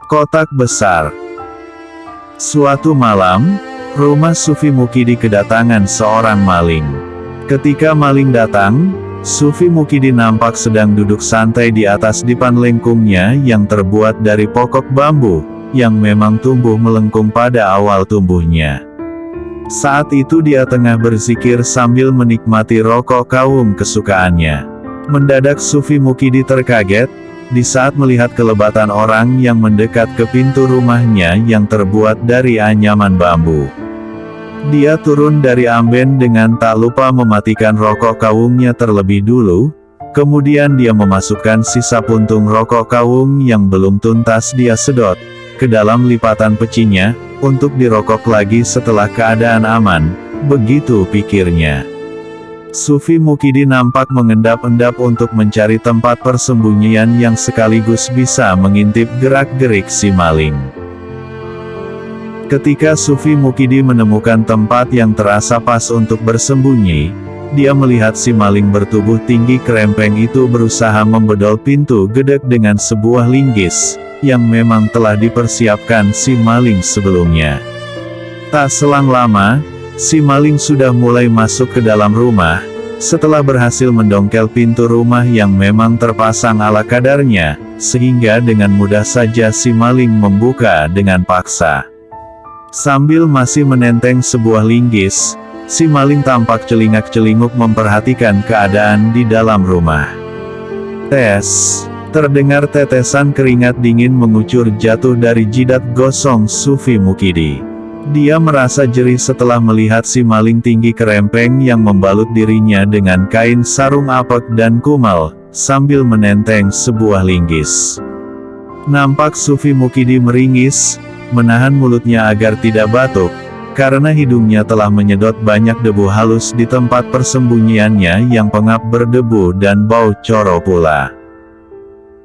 Kotak besar. Suatu malam, rumah Sufi Mukidi kedatangan seorang maling. Ketika maling datang, Sufi Mukidi nampak sedang duduk santai di atas dipan lengkungnya yang terbuat dari pokok bambu, yang memang tumbuh melengkung pada awal tumbuhnya. Saat itu dia tengah berzikir sambil menikmati rokok kaum kesukaannya. Mendadak Sufi Mukidi terkaget, di saat melihat kelebatan orang yang mendekat ke pintu rumahnya yang terbuat dari anyaman bambu. Dia turun dari amben dengan tak lupa mematikan rokok kawungnya terlebih dulu, kemudian dia memasukkan sisa puntung rokok kawung yang belum tuntas dia sedot, ke dalam lipatan pecinya, untuk dirokok lagi setelah keadaan aman, begitu pikirnya. Sufi Mukidi nampak mengendap-endap untuk mencari tempat persembunyian yang sekaligus bisa mengintip gerak-gerik si maling. Ketika Sufi Mukidi menemukan tempat yang terasa pas untuk bersembunyi, dia melihat si maling bertubuh tinggi kerempeng itu berusaha membedol pintu gedek dengan sebuah linggis, yang memang telah dipersiapkan si maling sebelumnya. Tak selang lama, si maling sudah mulai masuk ke dalam rumah. Setelah berhasil mendongkel pintu rumah yang memang terpasang ala kadarnya, sehingga dengan mudah saja si maling membuka dengan paksa. Sambil masih menenteng sebuah linggis, si maling tampak celingak-celinguk memperhatikan keadaan di dalam rumah. Tes, terdengar tetesan keringat dingin mengucur jatuh dari jidat gosong Sufi Mukidi. Dia merasa jerih setelah melihat si maling tinggi kerempeng yang membalut dirinya dengan kain sarung apek dan kumal, sambil menenteng sebuah linggis. Nampak Sufi Mukidi meringis, menahan mulutnya agar tidak batuk, karena hidungnya telah menyedot banyak debu halus di tempat persembunyiannya yang pengap berdebu dan bau coro pula.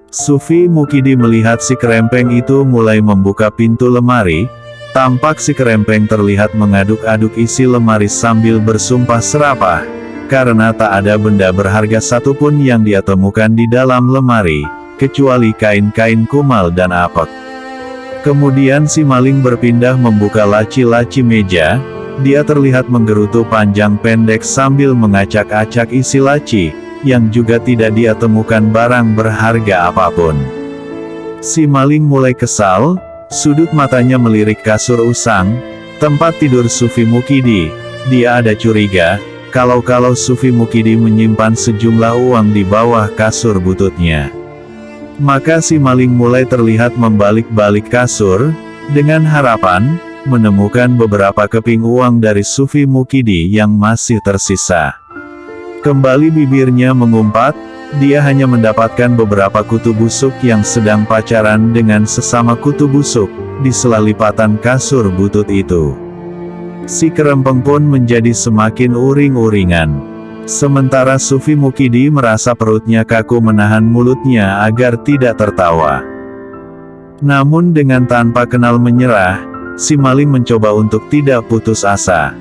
Sufi Mukidi melihat si kerempeng itu mulai membuka pintu lemari. Tampak si kerempeng terlihat mengaduk-aduk isi lemari sambil bersumpah serapah, karena tak ada benda berharga satupun yang dia temukan di dalam lemari, kecuali kain-kain kumal dan apek. Kemudian si maling berpindah membuka laci-laci meja, dia terlihat menggerutu panjang pendek sambil mengacak-acak isi laci, yang juga tidak dia temukan barang berharga apapun. Si maling mulai kesal. Sudut matanya melirik kasur usang, tempat tidur Sufi Mukidi. Dia ada curiga, kalau Sufi Mukidi menyimpan sejumlah uang di bawah kasur bututnya. Maka si maling mulai terlihat membalik-balik kasur, dengan harapan, menemukan beberapa keping uang dari Sufi Mukidi yang masih tersisa. Kembali bibirnya mengumpat, dia hanya mendapatkan beberapa kutu busuk yang sedang pacaran dengan sesama kutu busuk, di sela lipatan kasur butut itu. Si kerempeng pun menjadi semakin uring-uringan. Sementara Sufi Mukidi merasa perutnya kaku menahan mulutnya agar tidak tertawa. Namun dengan tanpa kenal menyerah, si maling mencoba untuk tidak putus asa.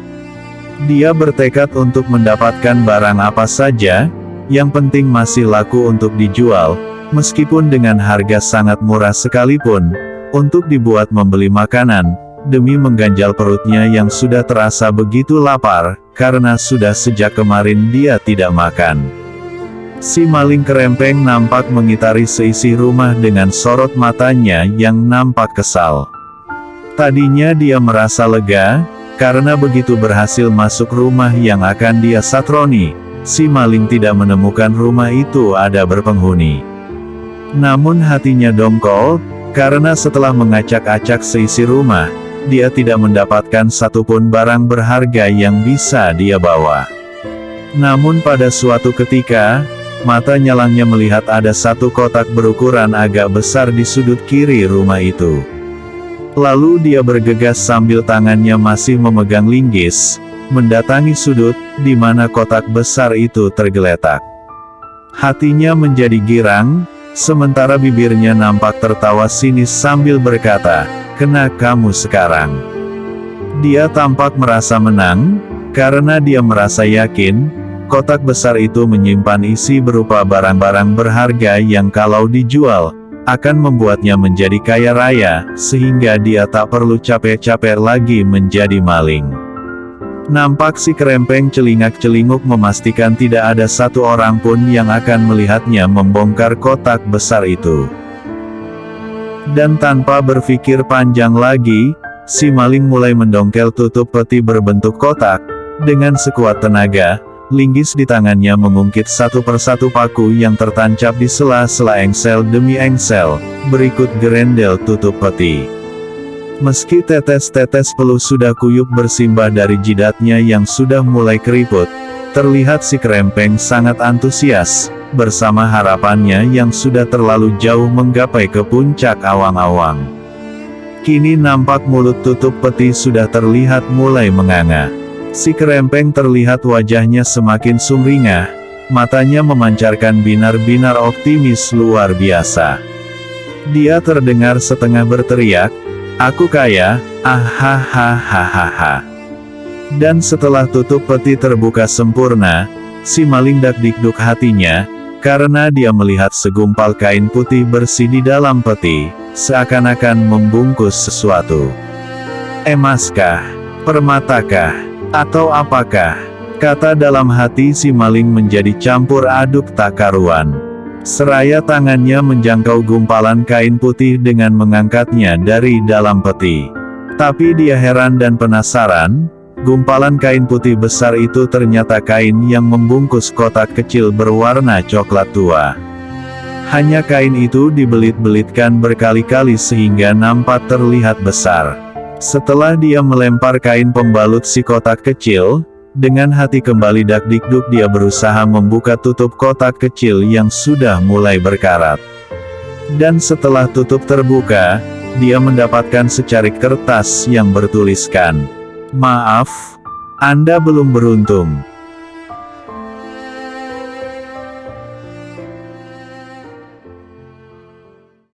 Dia bertekad untuk mendapatkan barang apa saja, yang penting masih laku untuk dijual, meskipun dengan harga sangat murah sekalipun, untuk dibuat membeli makanan, demi mengganjal perutnya yang sudah terasa begitu lapar, karena sudah sejak kemarin dia tidak makan. Si maling kerempeng nampak mengitari seisi rumah dengan sorot matanya yang nampak kesal. Tadinya dia merasa lega, karena begitu berhasil masuk rumah yang akan dia satroni, si maling tidak menemukan rumah itu ada berpenghuni. Namun hatinya dongkol, karena setelah mengacak-acak seisi rumah, dia tidak mendapatkan satupun barang berharga yang bisa dia bawa. Namun pada suatu ketika, mata nyalangnya melihat ada satu kotak berukuran agak besar di sudut kiri rumah itu. Lalu dia bergegas sambil tangannya masih memegang linggis, mendatangi sudut, di mana kotak besar itu tergeletak. Hatinya menjadi girang, sementara bibirnya nampak tertawa sinis sambil berkata, "Kena kamu sekarang." Dia tampak merasa menang, karena dia merasa yakin, kotak besar itu menyimpan isi berupa barang-barang berharga yang kalau dijual, akan membuatnya menjadi kaya raya, sehingga dia tak perlu capek-capek lagi menjadi maling. Nampak si kerempeng celingak-celinguk memastikan tidak ada satu orang pun yang akan melihatnya membongkar kotak besar itu. Dan tanpa berpikir panjang lagi, si maling mulai mendongkel tutup peti berbentuk kotak. Dengan sekuat tenaga, linggis di tangannya mengungkit satu persatu paku yang tertancap di sela-sela engsel demi engsel, berikut gerendel tutup peti. Meski tetes-tetes peluh sudah kuyup bersimbah dari jidatnya yang sudah mulai keriput, terlihat si kerempeng sangat antusias, bersama harapannya yang sudah terlalu jauh menggapai ke puncak awang-awang. Kini nampak mulut tutup peti sudah terlihat mulai menganga. Si kerempeng terlihat wajahnya semakin sumringah, matanya memancarkan binar-binar optimis luar biasa. Dia terdengar setengah berteriak, "Aku kaya, ah." Dan setelah tutup peti terbuka sempurna, si maling dakdikduk hatinya, karena dia melihat segumpal kain putih bersih di dalam peti, seakan-akan membungkus sesuatu. Emaskah? Permatakah? Atau apakah? Kata dalam hati si maling menjadi campur aduk tak karuan. Seraya tangannya menjangkau gumpalan kain putih dengan mengangkatnya dari dalam peti. Tapi dia heran dan penasaran, gumpalan kain putih besar itu ternyata kain yang membungkus kotak kecil berwarna coklat tua. Hanya kain itu dibelit-belitkan berkali-kali sehingga nampak terlihat besar. Setelah dia melempar kain pembalut si kotak kecil, dengan hati kembali dakdikduk dia berusaha membuka tutup kotak kecil yang sudah mulai berkarat. Dan setelah tutup terbuka, dia mendapatkan secarik kertas yang bertuliskan, "Maaf, Anda belum beruntung.